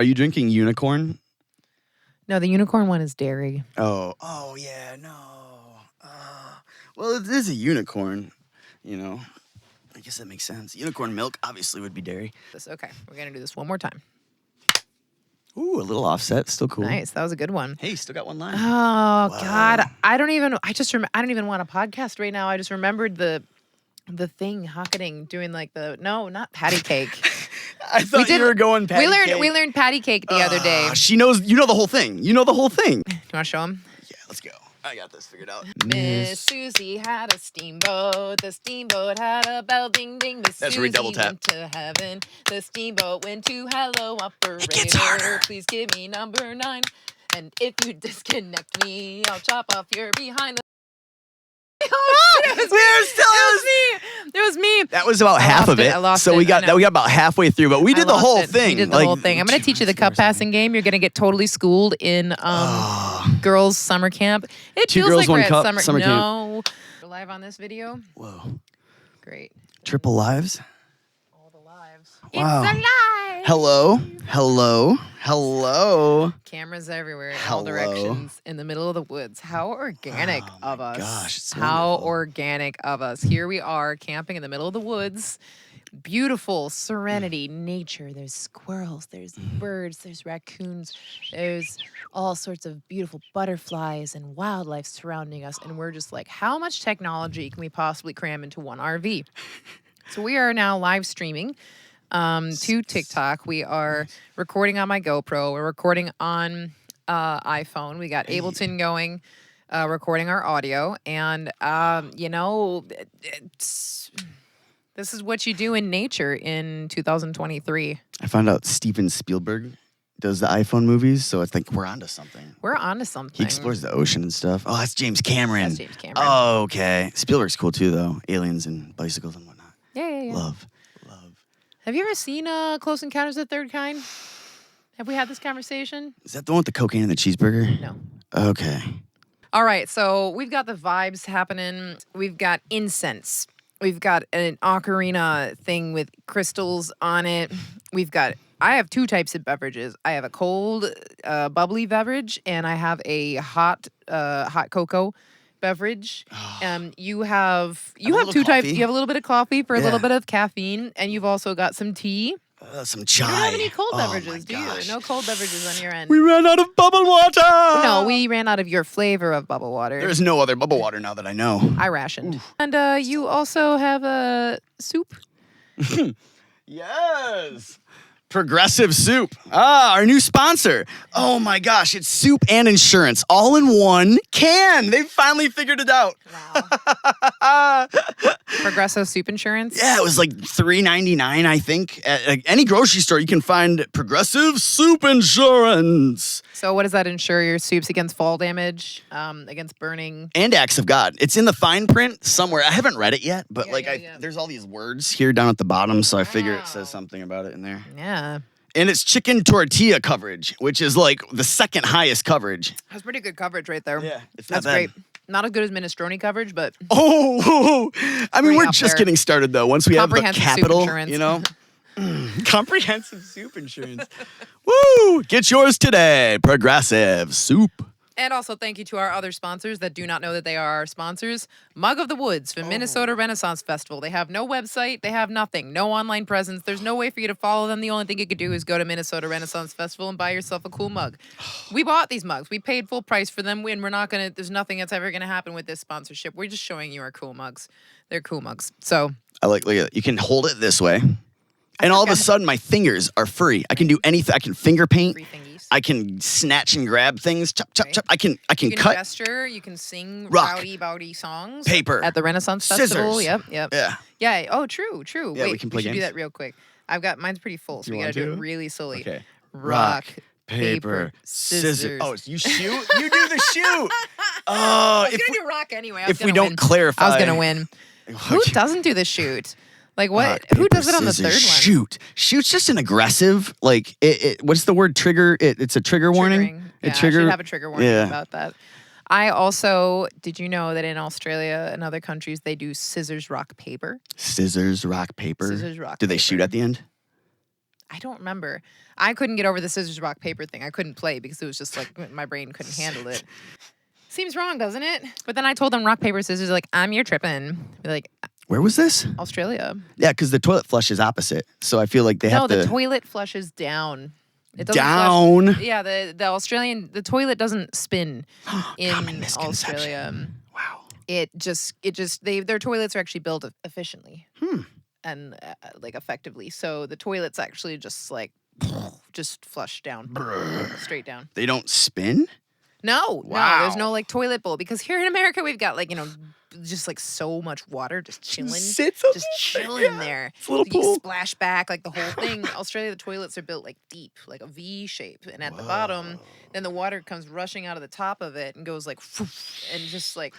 Are you drinking unicorn? No, the unicorn one is dairy. Oh yeah, no. Well, it is a unicorn, you know. I guess that makes sense. Unicorn milk obviously would be dairy. Okay, we're going to do this one more time. Ooh, a little offset, still cool. Nice, that was a good one. Hey, still got one line. Oh, whoa. God, I don't even want a podcast right now. I just remembered the thing happening, doing like not patty cake. I thought you were going patty cake. We learned patty cake the other day. She knows, you know the whole thing. You know the whole thing. You want to show him? Yeah, let's go. I got this figured out. Miss Susie had a steamboat. The steamboat had a bell, ding ding. Miss Susie went to heaven. The steamboat went to hello operator. Please give me number 9. And if you disconnect me, I'll chop off your behind. It was me. That was about half of it. I lost so it. we got about halfway through, but we did the whole thing. We did the whole thing. I'm going to teach you the cup passing game. You're going to get totally schooled in girls' summer camp. It feels like we're at summer camp. No. We're live on this video. Whoa. Great. Triple lives? All the lives. Wow. It's alive. Hello. Cameras everywhere in all directions in the middle of the woods. How organic of us. Gosh, it's how wonderful. organic of us. Here we are camping in the middle of the woods. Beautiful serenity, nature. There's squirrels, there's birds, there's raccoons, there's all sorts of beautiful butterflies and wildlife surrounding us. And we're just like, how much technology can we possibly cram into one RV? So we are now live streaming to TikTok. We are recording on my GoPro. We're recording on iPhone. We got Ableton going, recording our audio. And, this is what you do in nature in 2023. I found out Steven Spielberg does the iPhone movies, so I think we're onto something. We're onto something. He explores the ocean and stuff. Oh, that's James Cameron. That's James Cameron. Oh, okay. Spielberg's cool too, though. Aliens and bicycles and whatnot. Yeah. Love. Have you ever seen Close Encounters of the Third Kind? Have we had this conversation? Is that the one with the cocaine and the cheeseburger? No. Okay. All right, so we've got the vibes happening. We've got incense. We've got an ocarina thing with crystals on it. I have 2 types of beverages. I have a cold, bubbly beverage, and I have a hot cocoa beverage. You have 2 types. You have a little bit of coffee for a little bit of caffeine, and you've also got some tea. Some chai. You don't have any cold beverages, do you? No cold beverages on your end. We ran out of bubble water. No, we ran out of your flavor of bubble water. There's no other bubble water now that I know. I rationed. Oof. And you also have a soup. Yes. Progressive Soup. Our new sponsor. Oh my gosh, it's soup and insurance all in one can. They finally figured it out. Wow. Progressive Soup Insurance? Yeah, it was like $3.99, I think. At any grocery store, you can find Progressive Soup Insurance. So what does that insure? Your soups against fall damage, against burning? And acts of God. It's in the fine print somewhere. I haven't read it yet, but there's all these words here down at the bottom, so I figure it says something about it in there. Yeah. And it's chicken tortilla coverage, which is like the second highest coverage. That's pretty good coverage right there. Yeah, it's not That's bad. great. Not as good as minestrone coverage, but I mean, we're just getting started though. Once we have the capital, insurance. you know, comprehensive soup insurance. Woo! Get yours today, Progressive Soup. And also thank you to our other sponsors that do not know that they are our sponsors. Mug of the Woods from Minnesota Renaissance Festival. They have no website. They have nothing. No online presence. There's no way for you to follow them. The only thing you could do is go to Minnesota Renaissance Festival and buy yourself a cool mug. We bought these mugs. We paid full price for them. And there's nothing that's ever going to happen with this sponsorship. We're just showing you our cool mugs. They're cool mugs. So Look at it. You can hold it this way. And all of a sudden, my fingers are free. I can do anything. I can finger paint. I can snatch and grab things. Chop, chop, chop. I can cut. You can gesture. You can sing rowdy songs. Paper. At the Renaissance Festival. Scissors. Yep. Yeah. Oh, true. Yeah, Wait, we can play should games. do that real quick. Mine's pretty full, so we gotta do it really slowly. Okay. Rock, paper, scissors. Oh, you shoot? You do the shoot. I was gonna do rock anyway. If we don't clarify. I was gonna win. Who doesn't do the shoot? Like what? Rock, Who does it on the scissors, third one? Shoot. Shoot's just an aggressive, like, what's the word? Trigger? It's a trigger warning? Yeah, I should have a trigger warning about that. I also, did you know that in Australia and other countries, they do scissors, rock, paper? Scissors, rock, paper. Scissors, rock, Do they paper. shoot at the end? I don't remember. I couldn't get over the scissors, rock, paper thing. I couldn't play because it was just like my brain couldn't handle it. Seems wrong, doesn't it? But then I told them rock, paper, scissors. Like, you're tripping. They're like, Where was this? Australia. Yeah, because the toilet flush is opposite. So I feel like they have to. No, the toilet flushes down. It doesn't down. Flush. Yeah, the toilet doesn't spin in Australia. Wow. Their toilets are actually built efficiently and like effectively. So the toilets actually just like just flush down, straight down. They don't spin? No, Wow. no, there's no like toilet bowl because here in America we've got like just like so much water just chilling, just chilling in there. It's a little You pool. splash back like the whole thing. Australia, the toilets are built like deep, like a V shape, and at the bottom, then the water comes rushing out of the top of it and goes like, and just like.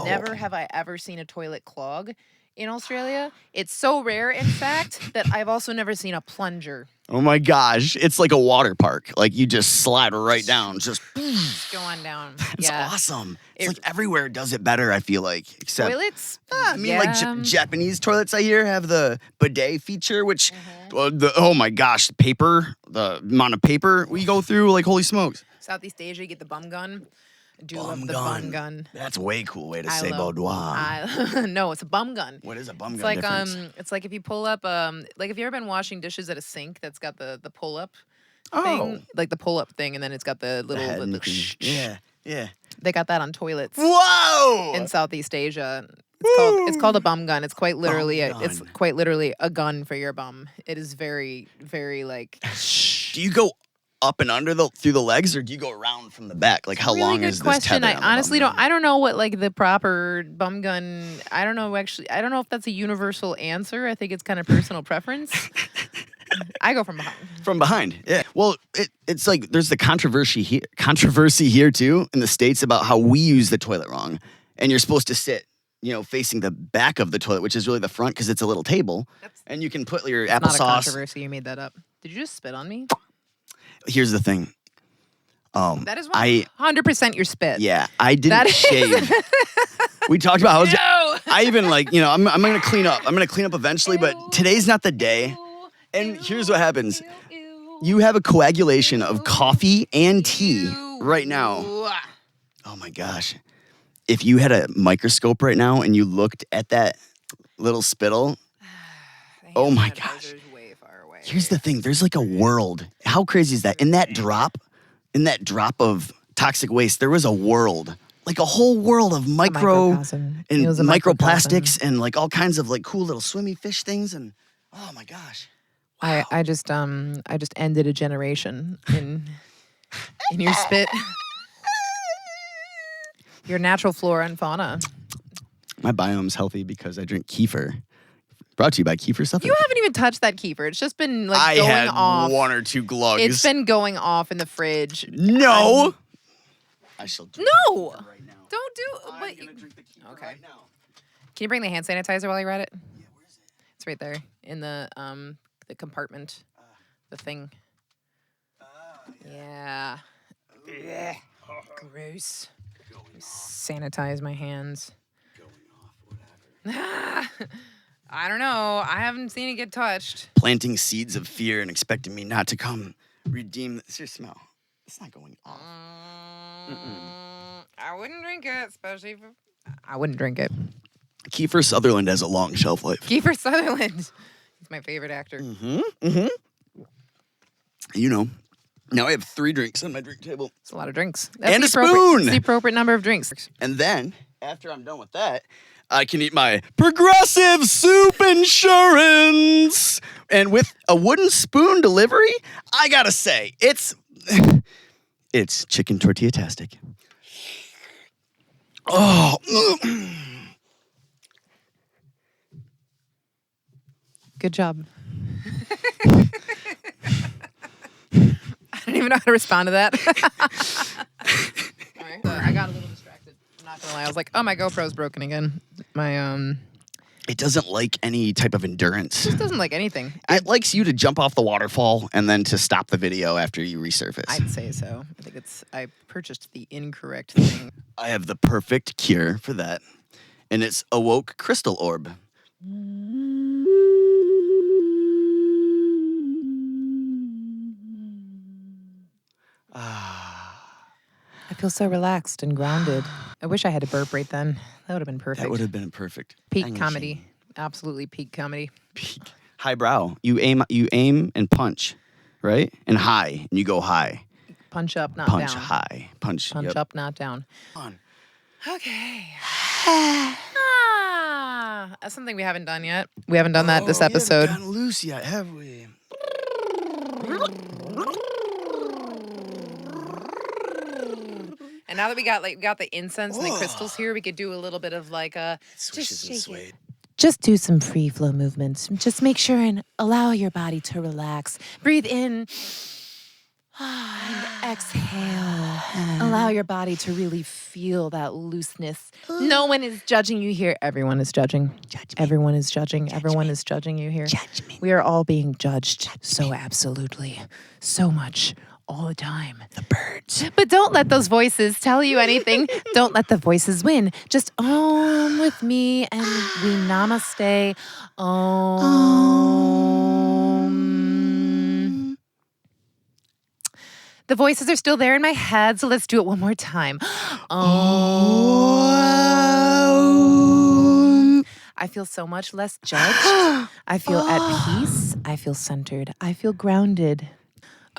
Never have I ever seen a toilet clog in Australia. It's so rare, in fact, that I've also never seen a plunger. Oh my gosh. It's like a water park. Like you just slide right down. Just go on down. It's awesome. It's like everywhere does it better, I feel like. Except toilets? I mean, like Japanese toilets I hear have the bidet feature, which, oh my gosh, the amount of paper we go through, like holy smokes. Southeast Asia, you get the bum gun. I do love the bum gun. That's a way cool way to say boudoir. No, it's a bum gun. What is a bum It's gun like difference? it's like if you pull up like if you ever been washing dishes at a sink that's got the pull up Oh. thing, like the pull up thing, and then it's got the little head and yeah. They got that on toilets. Whoa! In Southeast Asia. It's called a bum gun. It's quite literally a gun for your bum. It is very, very like. Do you go up and under through the legs, or do you go around from the back? Like how really long good is question. this tether? I honestly don't. I don't know what like the proper bum gun. I don't know actually. I don't know if that's a universal answer. I think it's kind of personal preference. I go from behind. From behind, yeah. Well, it's like there's the controversy here too in the States about how we use the toilet wrong, and you're supposed to sit, facing the back of the toilet, which is really the front because it's a little table, and you can put your applesauce. Not a controversy. You made that up. Did you just spit on me? Here's the thing. That is 100% your spit. Yeah, I didn't shave. We talked about I even like, I'm gonna clean up. I'm gonna clean up eventually, but today's not the day. And here's what happens. You have a coagulation of coffee and tea right now. Oh my gosh. If you had a microscope right now and you looked at that little spittle, oh my gosh. Here's the thing. There's like a world. How crazy is that? In that drop of toxic waste, there was a world. Like a whole world of microplastics and like all kinds of like cool little swimmy fish things. And oh my gosh. Wow. I just ended a generation in your spit. Your natural flora and fauna. My biome's healthy because I drink kefir. Brought to you by Kefir Supplement. You haven't even touched that kefir. It's just been like going off. I had one or two glugs. It's been going off in the fridge. No. I shall drink no. it right now. Don't do. I'm But gonna drink the kefir okay. right now. Can you bring the hand sanitizer while you're at it? Yeah, where is it? It's right there in the compartment, the thing. Yeah. Ugh. Gross. Sanitize my hands. Going off, whatever. I don't know. I haven't seen it get touched. Planting seeds of fear and expecting me not to come redeem. It's your smell. It's not going off. I wouldn't drink it, especially if I wouldn't drink it. Kiefer Sutherland has a long shelf life. Kiefer Sutherland. He's my favorite actor. Now I have 3 drinks on my drink table. It's a lot of drinks. And a That's spoon. the appropriate number of drinks. And then, after I'm done with that, I can eat my Progressive Soup Insurance. And with a wooden spoon delivery, I gotta say, it's chicken tortilla-tastic. Oh. Good job. I don't even know how to respond to that. Sorry. I got a little distracted. I'm not gonna lie. I was like, oh, my GoPro's broken again. My It doesn't like any type of endurance. It just doesn't like anything. It likes you to jump off the waterfall and then to stop the video after you resurface. I'd say so. I think I purchased the incorrect thing. I have the perfect cure for that, and it's a woke crystal orb. I feel so relaxed and grounded. I wish I had a burp right then. That would have been perfect. That would have been perfect. Peak comedy. Absolutely peak comedy. Peak. Highbrow. You aim and punch, right? And high, and you go high. Punch up, not Punch down. high. Punch up, not down. On. Okay. That's something we haven't done yet. We haven't done that this episode. We haven't gotten loose yet, have we? And now that we got the incense and the crystals here, we could do a little bit of like a Swishes and sway. Just do some free flow movements. Just make sure and allow your body to relax. Breathe in and exhale. Allow your body to really feel that looseness. No one is judging you here. Everyone is judging. Everyone is judging. Everyone is judging you here. We are all being judged so absolutely, so much. All the time. The birds. But don't let those voices tell you anything. Don't let the voices win. Just Om with me and we namaste. Om. The voices are still there in my head, so let's do it one more time. Om. I feel so much less judged. I feel at peace. I feel centered. I feel grounded.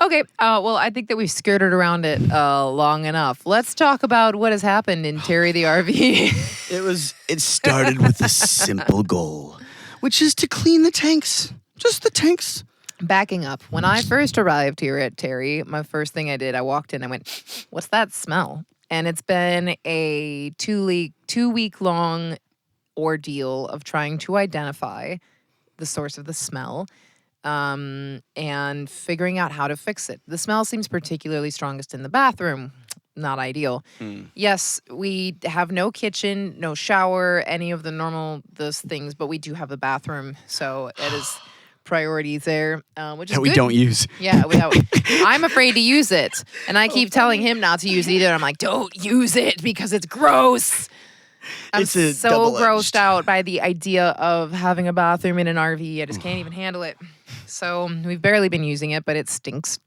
Okay, well, I think that we've skirted around it long enough. Let's talk about what has happened in Terry the RV. It started with a simple goal, which is to clean the tanks. Just the tanks. Backing up, when I first arrived here at Terry, my first thing I did, I walked in, I went, what's that smell? And it's been a 2-week long ordeal of trying to identify the source of the smell. And figuring out how to fix it. The smell seems particularly strongest in the bathroom. Not ideal. Yes, we have no kitchen, no shower, any of those things, but we do have a bathroom, so it is priorities there, which is that we good. don't use. Yeah, I'm afraid to use it, and I keep telling him not to use it either. I'm like, don't use it because it's gross. I'm so grossed out by the idea of having a bathroom in an RV. I just can't even handle it. So we've barely been using it, but it stinks.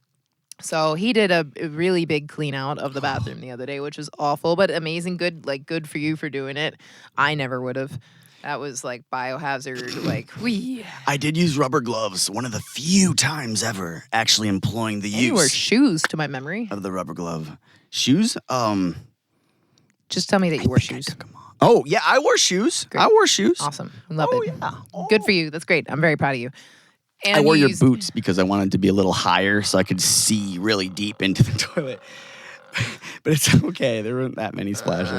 So he did a really big clean out of the bathroom the other day, which was awful, but amazing. Good for you for doing it. I never would have. That was like biohazard, whee. I did use rubber gloves, one of the few times ever actually employing the use. You wore shoes to my memory. Of the rubber glove. Shoes? Just tell me that you wore shoes. Oh, yeah, I wore shoes. Great. I wore shoes. Awesome. Love it. Yeah. Oh. Good for you. That's great. I'm very proud of you. And I wore your boots because I wanted to be a little higher so I could see really deep into the toilet. But it's okay. There weren't that many splashes.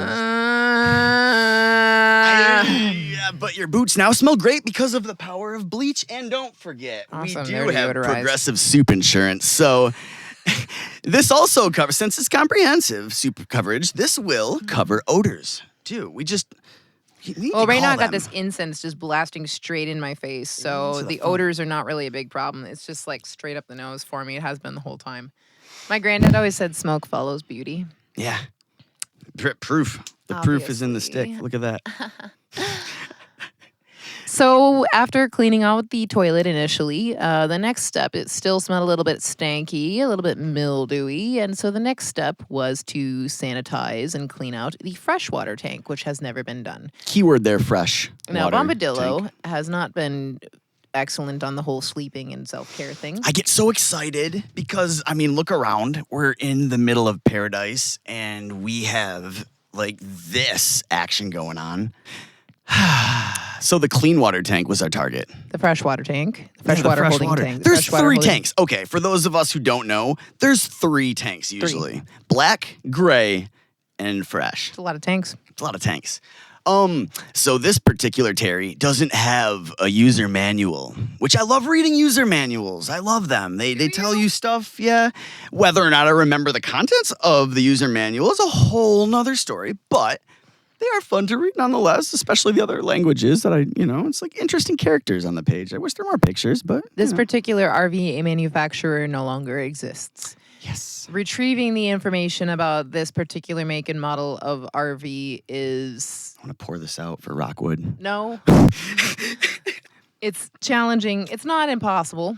Yeah, but your boots now smell great because of the power of bleach. And don't forget, awesome. we do have Progressive Soup Insurance. So this also covers, since it's comprehensive soup coverage, this will cover odors too. Well, right now I got this incense just blasting straight in my face, so the odors are not really a big problem. It's just like straight up the nose for me. It has been the whole time. My granddad always said smoke follows beauty. Yeah. Proof. The proof is in the stick. Look at that. So after cleaning out the toilet initially, the next step, it still smelled a little bit stanky, a little bit mildewy. And so the next step was to sanitize and clean out the freshwater tank, which has never been done. Keyword there, fresh. Now, Bombadillo has not been excellent on the whole sleeping and self-care thing. I get so excited because, look around. We're in the middle of paradise and we have this action going on. So the clean water tank was our target. The freshwater tank. The freshwater holding tank. There's three tanks. Okay, for those of us who don't know, there's 3 tanks usually. Black, gray, and fresh. It's a lot of tanks. It's a lot of tanks. So this particular Terry doesn't have a user manual, which I love reading user manuals. I love them. They tell you stuff, yeah. Whether or not I remember the contents of the user manual is a whole nother story, but they are fun to read nonetheless, especially the other languages that it's like interesting characters on the page. I wish there were more pictures, but this particular RV manufacturer no longer exists. Yes. Retrieving the information about this particular make and model of RV is... I want to pour this out for Rockwood. No. It's challenging. It's not impossible,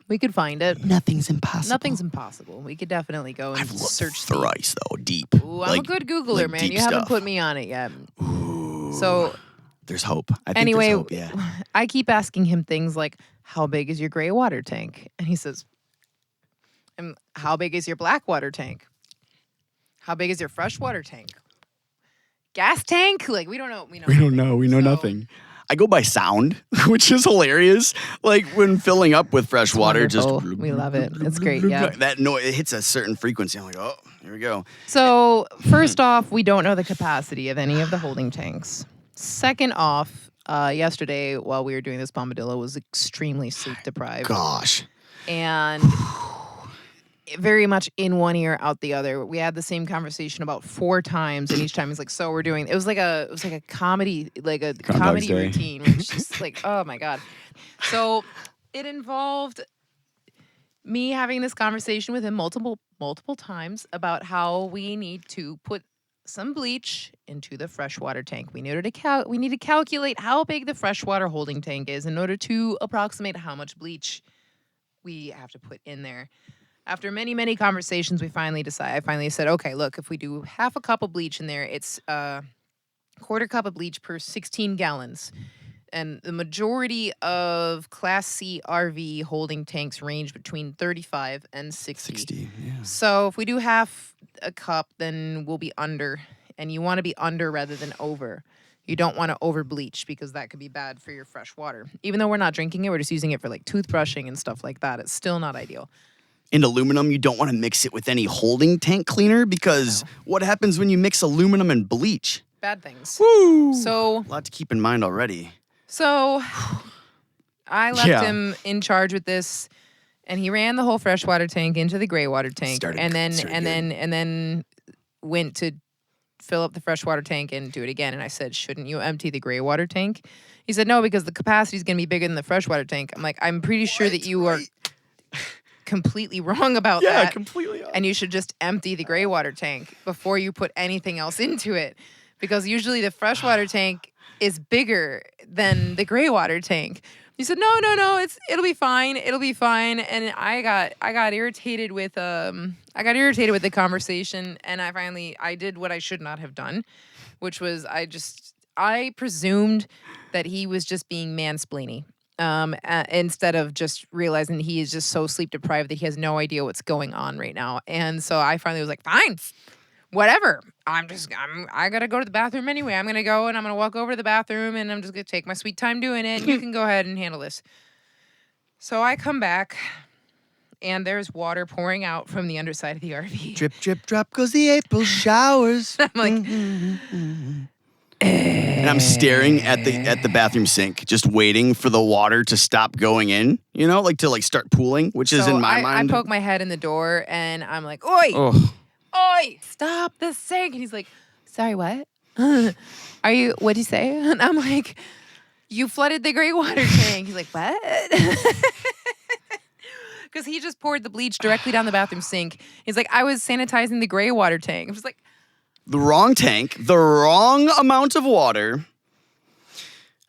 We could find it. Nothing's impossible. Nothing's impossible. We could definitely go and I've looked search thrice though, deep. Ooh, I'm a good Googler, man. deep You haven't stuff. put me on it yet. Ooh. So there's hope. I think anyway, there's hope, yeah. I keep asking him things like, how big is your gray water tank? And he says, how big is your black water tank? How big is your freshwater tank? Gas tank? Like, we don't know. We don't know. We know nothing. I go by sound, which is hilarious. Like when filling up with fresh water, just we love it. It's great. Yeah. That noise, it hits a certain frequency. I'm like, oh, here we go. So first off, we don't know the capacity of any of the holding tanks. Second off, yesterday while we were doing this, Bombadillo was extremely sleep deprived. Gosh. And very much in one ear, out the other. We had the same conversation about 4 times, and each time he's like, "So we're doing." It was like a comedy, like a comedy Day. routine. Where it's just like, oh my god. So it involved me having this conversation with him multiple times about how we need to put some bleach into the freshwater tank. We need to calculate how big the freshwater holding tank is in order to approximate how much bleach we have to put in there. After many, many conversations, I finally said, okay, look, if we do half a cup of bleach in there, it's a quarter cup of bleach per 16 gallons. And the majority of Class C RV holding tanks range between 35 and 60. 60, yeah. So if we do half a cup, then we'll be under. And you want to be under rather than over. You don't want to over bleach because that could be bad for your fresh water. Even though we're not drinking it, we're just using it for like toothbrushing and stuff like that. It's still not ideal. In aluminum, you don't want to mix it with any holding tank cleaner because what happens when you mix aluminum and bleach? Bad things. Woo! So, a lot to keep in mind already. So I left him in charge with this, and he ran the whole freshwater tank into the gray water tank, and then went to fill up the freshwater tank and do it again. And I said, shouldn't you empty the gray water tank? He said, no, because the capacity is going to be bigger than the freshwater tank. I'm like, I'm pretty sure that you are completely wrong about that. Yeah, completely. And you should just empty the gray water tank before you put anything else into it. Because usually the freshwater tank is bigger than the gray water tank. He said, no, it'll be fine. It'll be fine. And I got irritated with the conversation, and I did what I should not have done, which was I presumed that he was just being mansplaining. Instead of just realizing he is just so sleep deprived that he has no idea what's going on right now. And so I finally was like, fine, whatever. I gotta go to the bathroom anyway. I'm gonna go and I'm gonna walk over to the bathroom and I'm just gonna take my sweet time doing it. And you can go ahead and handle this. So I come back and there's water pouring out from the underside of the RV. Drip, drip, drop goes the April showers. I'm like, and I'm staring at the bathroom sink, just waiting for the water to stop going in, like to start pooling, which is in my mind. I poke my head in the door and I'm like, oi, oi, stop the sink. And he's like, sorry, what? What'd you say? And I'm like, you flooded the gray water tank. He's like, what? Because he just poured the bleach directly down the bathroom sink. He's like, I was sanitizing the gray water tank. I was like, the wrong tank, the wrong amount of water,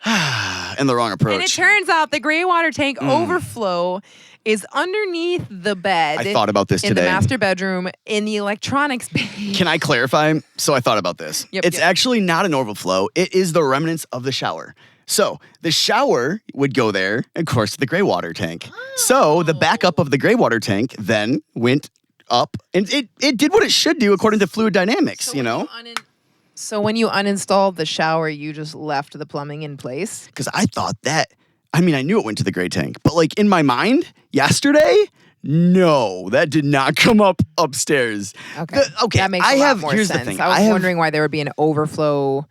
and the wrong approach. And it turns out the gray water tank overflow is underneath the bed. I thought about this in today. the master bedroom in the electronics bay. Can I clarify? So I thought about this. It's actually not an overflow. It is the remnants of the shower. So the shower would go there, of course, to the gray water tank. Oh. So the backup of the gray water tank then went up, and it did what it should do according to fluid dynamics, So when you uninstalled the shower, you just left the plumbing in place? Because I thought I knew it went to the gray tank, but in my mind, yesterday, no, that did not come upstairs. Okay, that makes a lot more sense. The thing. I was wondering why there would be an overflow.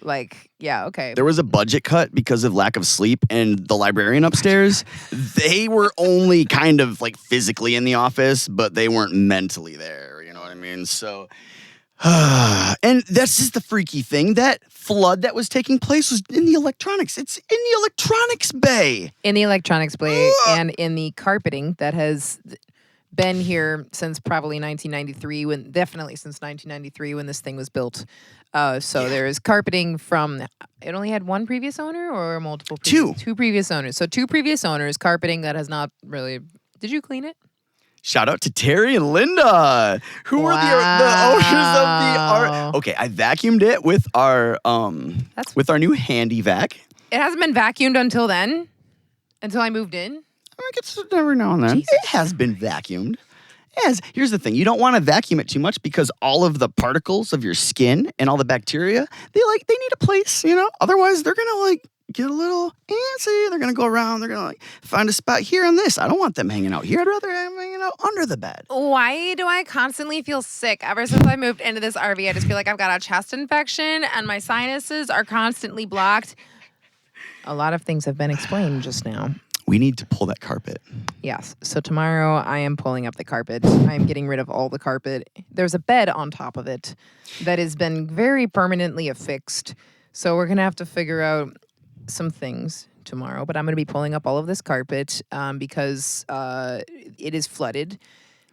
Okay. There was a budget cut because of lack of sleep, and the librarian upstairs, they were only kind of physically in the office, but they weren't mentally there. You know what I mean? So, and that's just the freaky thing. That flood that was taking place was in the electronics. It's in the electronics bay. In the electronics bay and in the carpeting that has been here since probably 1993, definitely since 1993 when this thing was built. So there's carpeting from, it only had one previous owner or multiple? Two previous owners. So 2 previous owners, carpeting that has not really, did you clean it? Shout out to Terry and Linda, who were the owners of the art. Okay, I vacuumed it with our new handy vac. It hasn't been vacuumed until then, until I moved in. I guess every now and then. Jesus. It has been vacuumed. Here's the thing. You don't want to vacuum it too much because all of the particles of your skin and all the bacteria, they need a place, Otherwise, they're going to get a little antsy. They're going to go around. They're going to find a spot here on this. I don't want them hanging out here. I'd rather have them hanging out under the bed. Why do I constantly feel sick? Ever since I moved into this RV, I just feel like I've got a chest infection and my sinuses are constantly blocked. A lot of things have been explained just now. We need to pull that carpet. Yes. So tomorrow I am pulling up the carpet. I am getting rid of all the carpet. There's a bed on top of it that has been very permanently affixed. So we're going to have to figure out some things tomorrow. But I'm going to be pulling up all of this carpet because it is flooded.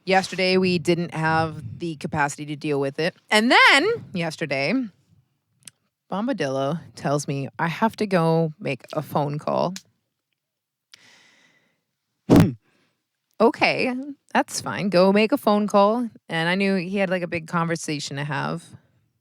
Yesterday we didn't have the capacity to deal with it. And then yesterday, Bombadillo tells me I have to go make a phone call. Okay, that's fine. Go make a phone call. And I knew he had a big conversation to have.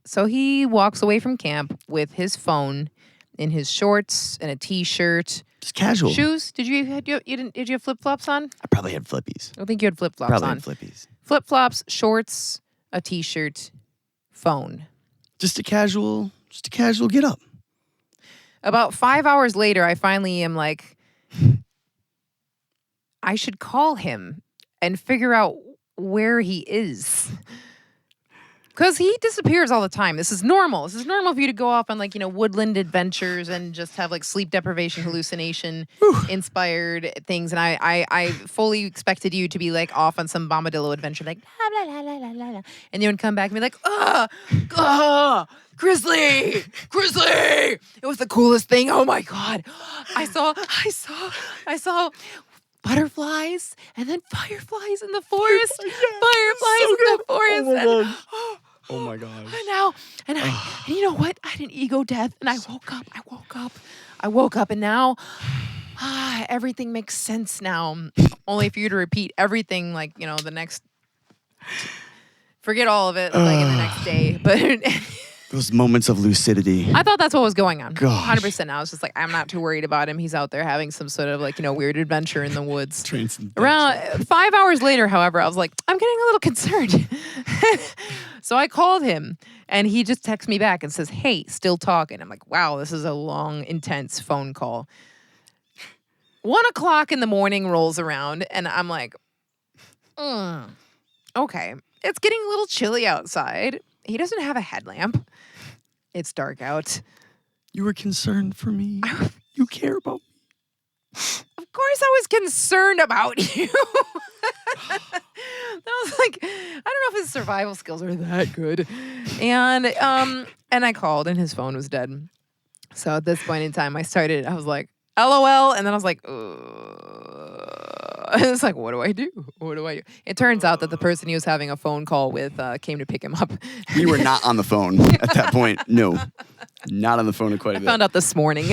So he walks away from camp with his phone in his shorts and a t-shirt. Just casual. Shoes? Did you have flip-flops on? I probably had flippies. I think you had flip-flops probably on. Had flippies. Flip-flops, shorts, a t-shirt, phone. Just a casual get up. About 5 hours later, I finally am like, I should call him and figure out where he is. Because he disappears all the time. This is normal. This is normal for you to go off on woodland adventures and just have sleep deprivation, hallucination inspired things. And I fully expected you to be off on some Bombadillo adventure, blah, blah, blah, blah, blah, blah. And you would come back and be like, Grizzly! It was the coolest thing. Oh my God. I saw butterflies and then fireflies in the forest. Oh my gosh. And you know what? I had an ego death and I woke up and now everything makes sense now. Only for you to repeat everything the next, forget all of it in the next day. But those moments of lucidity. I thought that's what was going on. Gosh. 100%. I was just I'm not too worried about him. He's out there having some sort of weird adventure in the woods. Around 5 hours later, however, I was like, I'm getting a little concerned. So I called him and he just texts me back and says, hey, still talking. I'm like, wow, this is a long, intense phone call. 1 o'clock in the morning rolls around and I'm like, okay, it's getting a little chilly outside. He doesn't have a headlamp. It's dark out. You were concerned for me. You care about me. Of course I was concerned about you. That was I don't know if his survival skills are that good. And I called and his phone was dead. So at this point in time, I was like, LOL. And then I was like, it's what do I do? It turns out that the person he was having a phone call with came to pick him up. We were not on the phone at that point. No, not on the phone quite a bit. I found out this morning.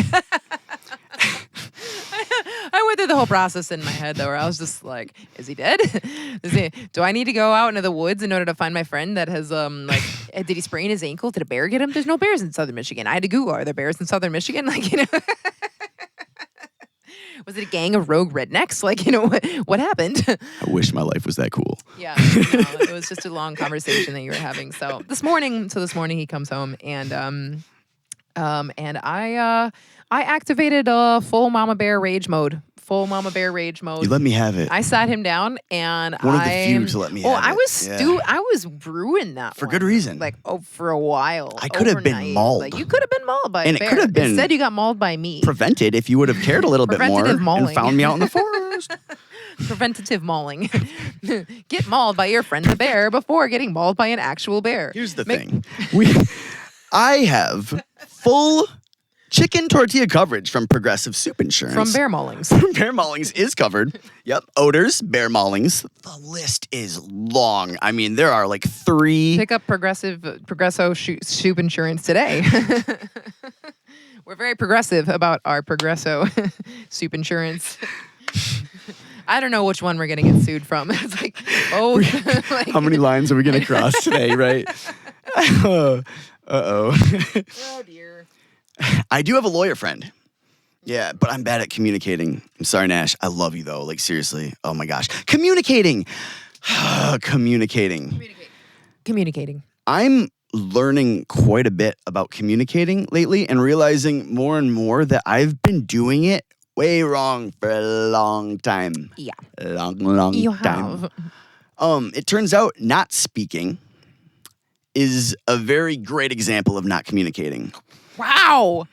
I went through the whole process in my head, though, where I was just like, is he dead? Do I need to go out into the woods in order to find my friend that has, did he sprain his ankle? Did a bear get him? There's no bears in southern Michigan. I had to Google, are there bears in southern Michigan? Was it a gang of rogue rednecks? What happened? I wish my life was that cool. Yeah, no, it was just a long conversation that you were having. So this morning he comes home and I activated full mama bear rage mode. You let me have it. I sat him down and one of the few to let me have it. I was brewing that for good reason. For a while. I could have been mauled. You could have been mauled by a bear. It could have been. Instead, you got mauled by me. Prevented if you would have cared a little bit more and found me out in the forest. Preventative mauling. Get mauled by your friend the bear before getting mauled by an actual bear. Here's the thing. I have full Chicken tortilla coverage from Progressive Soup Insurance. From Bear Maulings. Bear Maulings is covered. Yep. Odors, Bear Maulings. The list is long. I mean, there are like 3. Pick up Progresso Soup Insurance today. We're very progressive about our Progresso Soup Insurance. I don't know which one we're going to get sued from. It's like, like, how many lines are we going to cross today, right? Uh-oh. Oh, dear. I do have a lawyer friend. Yeah, but I'm bad at communicating. I'm sorry, Nash. I love you, though. Like, seriously. Oh, my gosh. Communicating. Communicating. I'm learning quite a bit about communicating lately and realizing more and more that I've been doing it way wrong for a long time. Yeah. Long You time. have. It turns out not speaking is a very great example of not communicating. Wow.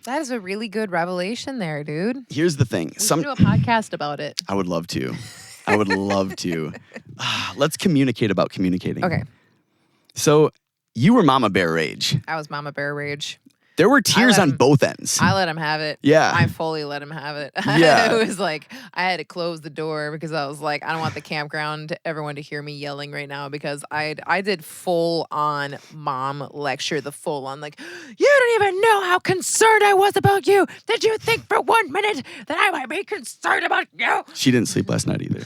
That is a really good revelation there, dude. Here's the thing. We should do a podcast about it. I would love to. Let's communicate about communicating. Okay. So you were Mama Bear Rage. I was Mama Bear Rage. There were tears on both ends. I let him have it. Yeah. I fully let him have it. Yeah. It was like, I had to close the door because I was like, I don't want the campground, everyone to hear me yelling right now because I did full on mom lecture, the full on like, you don't even know how concerned I was about you. Did you think for 1 minute that I might be concerned about you? She didn't sleep last night either.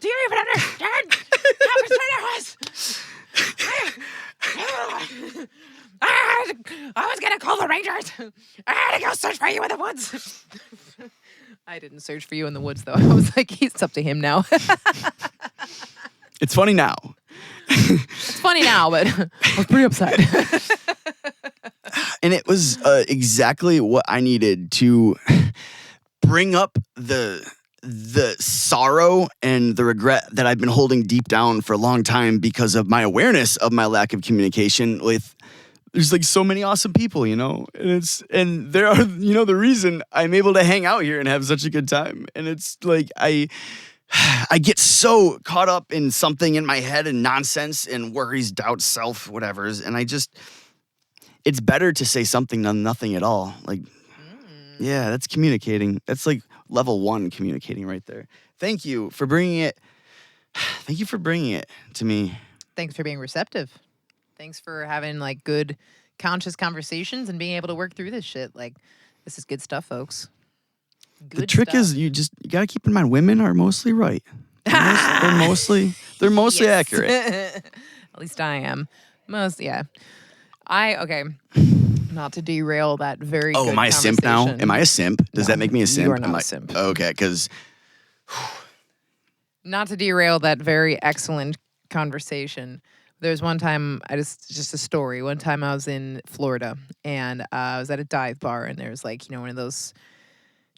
Do you even understand how concerned I was? I was gonna call the Rangers. I had to go search for you in the woods. I didn't search for you in the woods, though. I was like, it's up to him now. It's funny now. It's funny now, but I was pretty upset. And it was exactly what I needed to bring up the sorrow and the regret that I've been holding deep down for a long time because of my awareness of my lack of communication with there's like so many awesome people, you know, and there are, you know, the reason I'm able to hang out here and have such a good time. And it's like, I get so caught up in something in my head and nonsense and worries, doubts, self, whatever's. And it's better to say something than nothing at all. Like, yeah, that's communicating. That's like level 1 communicating right there. Thank you for bringing it to me. Thanks for being receptive. Thanks for having like good conscious conversations and being able to work through this shit. Like, this is good stuff, folks. Good the trick stuff. is you got to keep in mind women are mostly right. They're mostly Yes. accurate. At least I am. Okay. Not to derail that very good am I a simp now? conversation. Am I a simp? Does that make me a simp? You are not a simp. Okay, because Not to derail that very excellent conversation. There's one time just a story. One time I was in Florida and I was at a dive bar and there's like, you know, one of those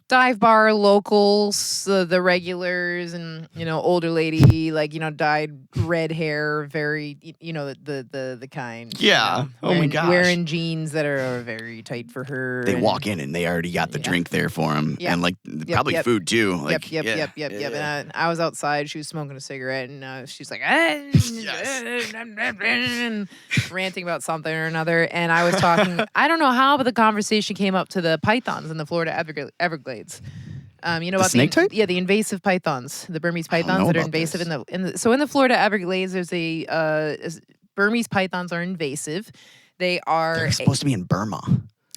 dive bar locals, the regulars, and you know, older lady, like, you know, dyed red hair, very, you know, the kind. yeah. You know, Oh my gosh. wearing jeans that are very tight for her. They and- walk in and they already got the drink there for them, Yep. and like probably yep. food too. Like, Yep. yeah. And I was outside. She was smoking a cigarette, and she's like, ranting about something or another. And I was talking. I don't know how, but the conversation came up to the pythons in the Florida Everglades. You know about snake type? Yeah, the invasive pythons, the Burmese don't know pythons that are about invasive this. in the Florida Everglades. There's Burmese pythons are invasive. They are They're supposed to be in Burma.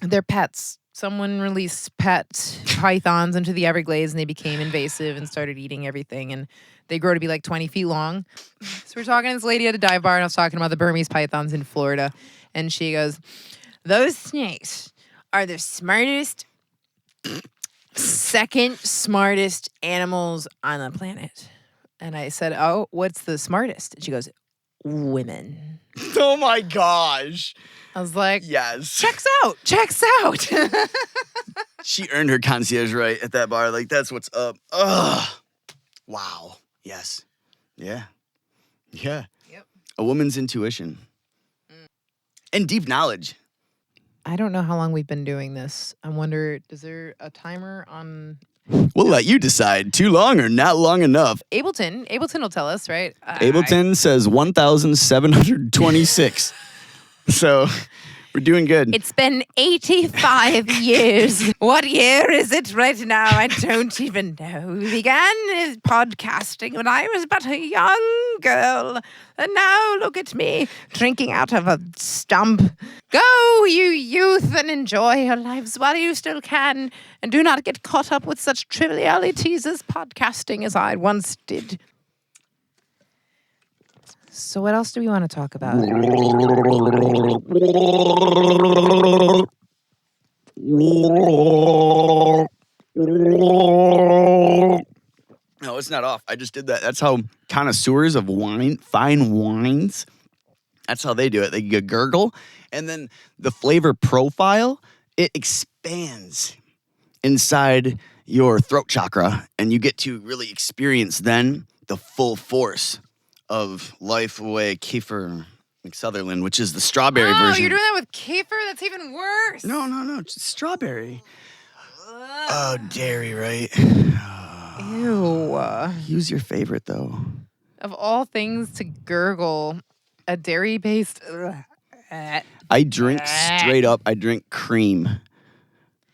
they're pets. Someone released pet pythons into the Everglades and they became invasive and started eating everything. And they grow to be like 20 feet long. So we're talking to this lady at a dive bar and I was talking about the Burmese pythons in Florida. And she goes, those snakes are the second smartest animals on the planet. And I said, oh, what's the smartest? And she goes, women. Oh my gosh. I was like, Yes. checks out. She earned her concierge right at that bar. Like, that's what's up. Ugh. Wow. Yes. Yeah. Yeah. Yep. A woman's intuition. And deep knowledge. I don't know how long we've been doing this. I wonder, is there a timer on We'll let you decide. Too long or not long enough. Ableton? Ableton will tell us, right? Ableton says 1,726. So we're doing good. It's been 85 years. What year is it right now? I don't even know. We began podcasting when I was but a young girl. And now look at me, drinking out of a stump. Go, you youth, and enjoy your lives while you still can. And do not get caught up with such trivialities as podcasting as I once did. So what else do we want to talk about? No, it's not off. I just did that. That's how connoisseurs of wine, fine wines, that's how they do it. They gurgle, and then the flavor profile, it expands inside your throat chakra, and you get to really experience then the full force of Life Away Kefir McSutherland, which is the strawberry version. Oh, you're doing that with kefir? That's even worse. No, it's strawberry. Oh, dairy, right? Ew. Use your favorite, though. Of all things to gurgle, a dairy-based... I drink straight up, I drink cream.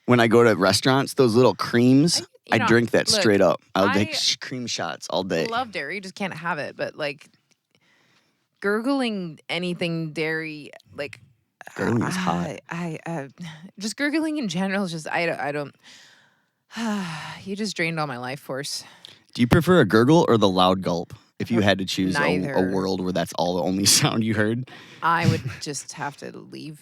When I go to restaurants, those little creams, I drink that straight up. I'll take cream shots all day. I love dairy, you just can't have it. But, like, gurgling anything dairy, like... Gurgling is hot. Just gurgling in general is just... I don't... You just drained all my life force. Do you prefer a gurgle or the loud gulp? If you had to choose Neither. a world where that's all the only sound you heard? I would just have to leave.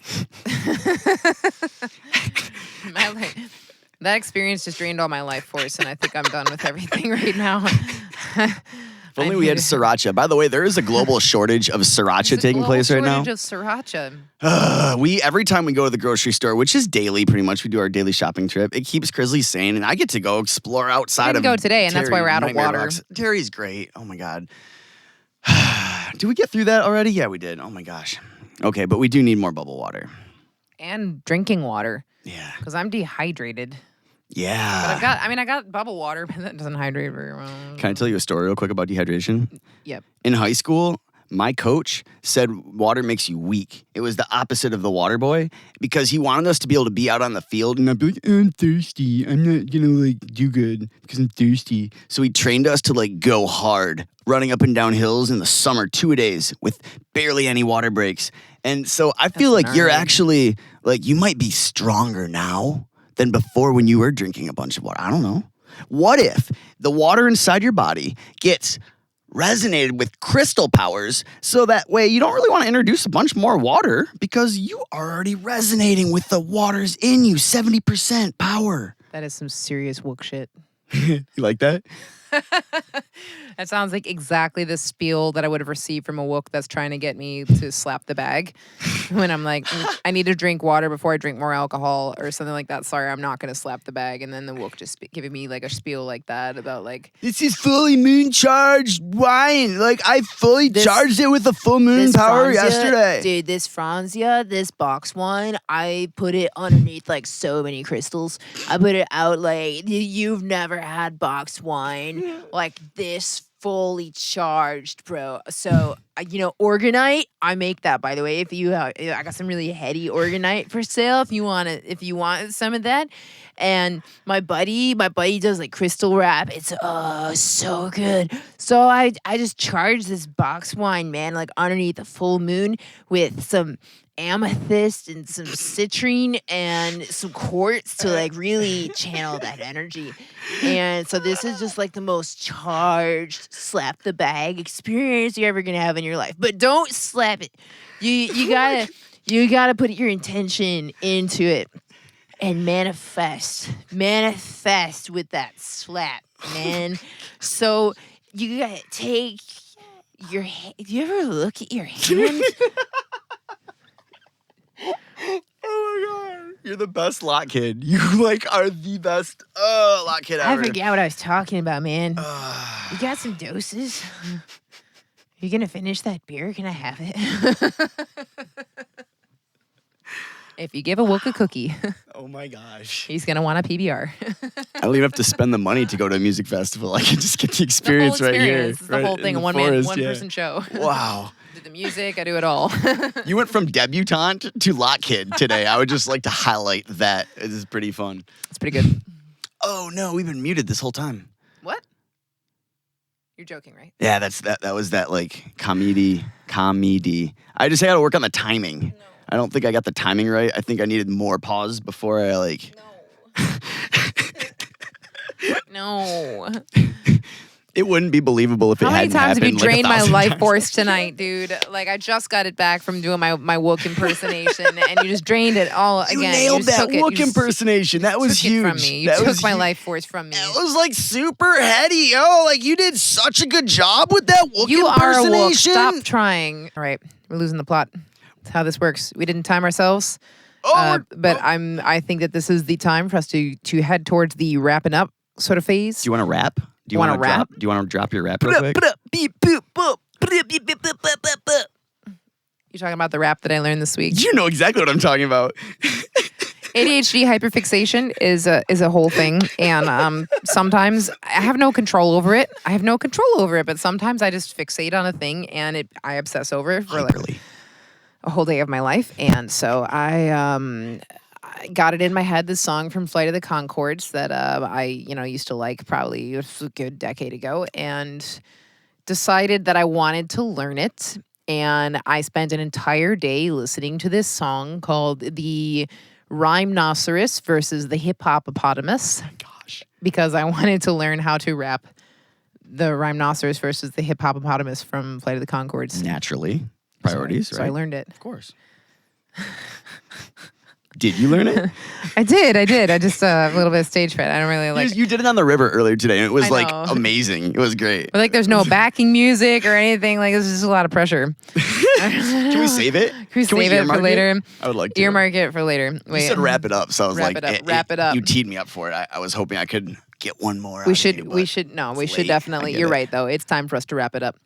My life, that experience just drained all my life force, and I think I'm done with everything right now. If only we had sriracha. By the way, there is a global shortage of sriracha taking place right now. Shortage of sriracha. Every time we go to the grocery store, which is daily, pretty much, we do our daily shopping trip. It keeps Kriz sane, and I get to go explore outside of. We didn't go today, and that's why we're out of water. Box. Terry's great. Oh my god. Did we get through that already? Yeah, we did. Oh my gosh. Okay, but we do need more bubble water and drinking water. Yeah, because I'm dehydrated. Yeah. But I got bubble water, but that doesn't hydrate very well. Can I tell you a story real quick about dehydration? Yep. In high school, my coach said water makes you weak. It was the opposite of the water boy because he wanted us to be able to be out on the field and I'd be like, I'm thirsty. I'm not gonna do good because I'm thirsty. So he trained us to go hard, running up and down hills in the summer 2-a-days with barely any water breaks. And so I feel like you're actually you might be stronger now than before when you were drinking a bunch of water. I don't know. What if the water inside your body gets resonated with crystal powers so that way you don't really want to introduce a bunch more water because you are already resonating with the waters in you, 70% power. That is some serious wook shit. You like that? That sounds like exactly the spiel that I would have received from a wook that's trying to get me to slap the bag when I'm like, I need to drink water before I drink more alcohol or something like that. Sorry, I'm not going to slap the bag. And then the wook just giving me a spiel like that about this is fully moon charged wine. I fully charged it with a full moon power yesterday. Dude, this Franzia, this box wine, I put it underneath so many crystals. I put it out you've never had box wine like this fully charged, bro. So, Organite, I make that, by the way. If you, I got some really heady Organite for sale. If you want some of that. And my buddy does crystal wrap. It's so good. So I just charged this box wine, man, underneath a full moon with some amethyst and some citrine and some quartz to really channel that energy. And so this is just the most charged slap the bag experience you're ever gonna have in your life. But don't slap it. You gotta put your intention into it and manifest with that slap, man. So you gotta take your do you ever look at your hand? Oh my god. You're the best lot kid. You are the best lot kid ever. I forget what I was talking about, man. You got some doses? You gonna finish that beer? Can I have it? If you give a wook a cookie. Oh my gosh. He's gonna want a PBR. I don't even have to spend the money to go to a music festival. I can just get the experience, right here. It's the whole thing, a one person show. Wow. do the music. I do it all. You went from debutante to lot kid today. I would just like to highlight that. It is pretty fun. It's pretty good. Oh no, we've been muted this whole time. What? You're joking, right? Yeah, that was that like comedy. I just gotta work on the timing. No. I don't think I got the timing right. I think I needed more pause before I like. No. It wouldn't be believable if it How many hadn't times have you happened, like, drained my 1,000 life times. force tonight, dude? Like, I just got it back from doing my wook impersonation, and you just drained it all You again. nailed just that took it. wook You just impersonation. That was took it huge. from me. You That took was my huge. life force from me. It was like super heady. Oh, like you did such a good job with that wook You are a wook. impersonation. Stop trying. All right, we're losing the plot. That's how this works. We didn't time ourselves, but I think that this is the time for us to head towards the wrapping up sort of phase. Do you want to rap? Do you Wanna want to rap? Do you want to drop your rap real quick? You're talking about the rap that I learned this week. You know exactly what I'm talking about. ADHD hyperfixation is a whole thing, and sometimes I have no control over it. But sometimes I just fixate on a thing, and I obsess over it for like Hyperly. a whole day of my life. And so I got it in my head, this song from Flight of the Conchords that I used to like probably a good decade ago, and decided that I wanted to learn it. And I spent an entire day listening to this song called the Rhymenoceros versus the Hip Hopopotamus. Gosh. Because I wanted to learn how to rap the Rhymenoceros versus the Hip Hopopotamus from Flight of the Conchords. Naturally. Priorities, So right? I learned it. Of course. Did you learn it? I did. I just a little bit of stage fright. I don't really like. You did it on the river earlier today, and it was I like know. amazing. It was great. But like, there's no backing music or anything. Like, this is just a lot of pressure. Can we save it? Can we save it for earmark later? I would like to. Earmark it for later. Wait. You said wrap it up, so I was Wrap like, it up, wrap it up. You teed me up for it. I was hoping I could get one more. We out should. of you, We but should. No. We it's should late. definitely. I get You're it. right, though. It's time for us to wrap it up.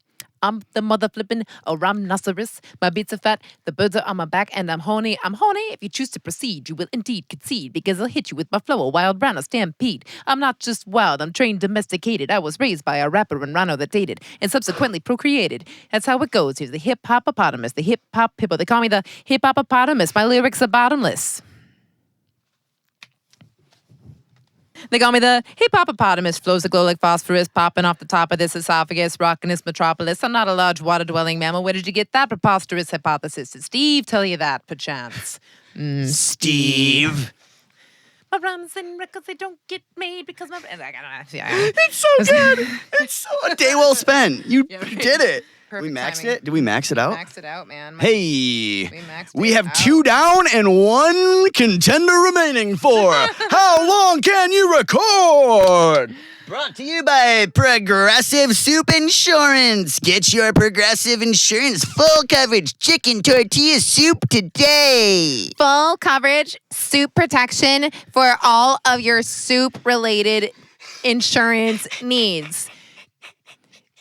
I'm the mother flipping a rhinoceros. My beats are fat. The birds are on my back, and I'm horny. I'm horny. If you choose to proceed, you will indeed concede, because I'll hit you with my flow, a wild rhino stampede. I'm not just wild. I'm trained, domesticated. I was raised by a rapper and rhino that dated and subsequently procreated. That's how it goes. Here's the hip hopopotamus, the hip hop hippo. They call me the hip hopopotamus. My lyrics are bottomless. They call me the hip hopopotamus. Flows that glow like phosphorus, popping off the top of this esophagus, rocking this metropolis. I'm not a large water-dwelling mammal. Where did you get that preposterous hypothesis? Did Steve tell you that, perchance? Steve. My rhymes and records, they don't get made because my... It's so good. It's so a day well spent. You did it. Perfect We maxed timing. it. Did we max it out? Maxed it out, man. Hey, maxed we it have out. 2 down and 1 contender remaining for How Long Can You Record? Brought to you by Progressive Soup Insurance. Get your Progressive Insurance full coverage chicken tortilla soup today. Full coverage, soup protection for all of your soup-related insurance needs.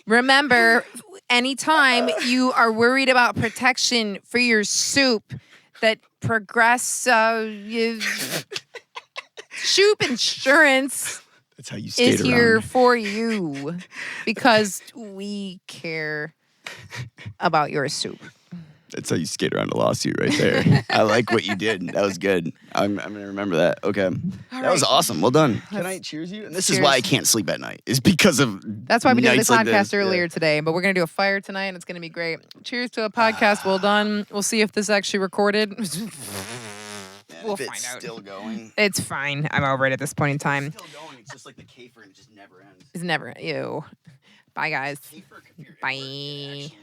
Remember, anytime you are worried about protection for your soup, that Progressive Soup Insurance That's how you skate is around. here for you, because we care about your soup. That's how you skate around a lawsuit right there. I like what you did. That was good. I'm going to remember that. Okay. That was right. awesome. Well done. Can I cheers you? And this is why I Cheers. can't sleep at night. Is because of That's why we did the nights like podcast this. earlier today, but we're going to do a fire tonight, and it's going to be great. Cheers to a podcast. Well done. We'll see if this actually recorded. Yeah, We'll if find it's out. still going. It's fine. I'm over it at this point in time. Still going. It's just like the Kafer and it just never ends. It's never. Ew. Bye, guys. Kafer computer Bye. network, it actually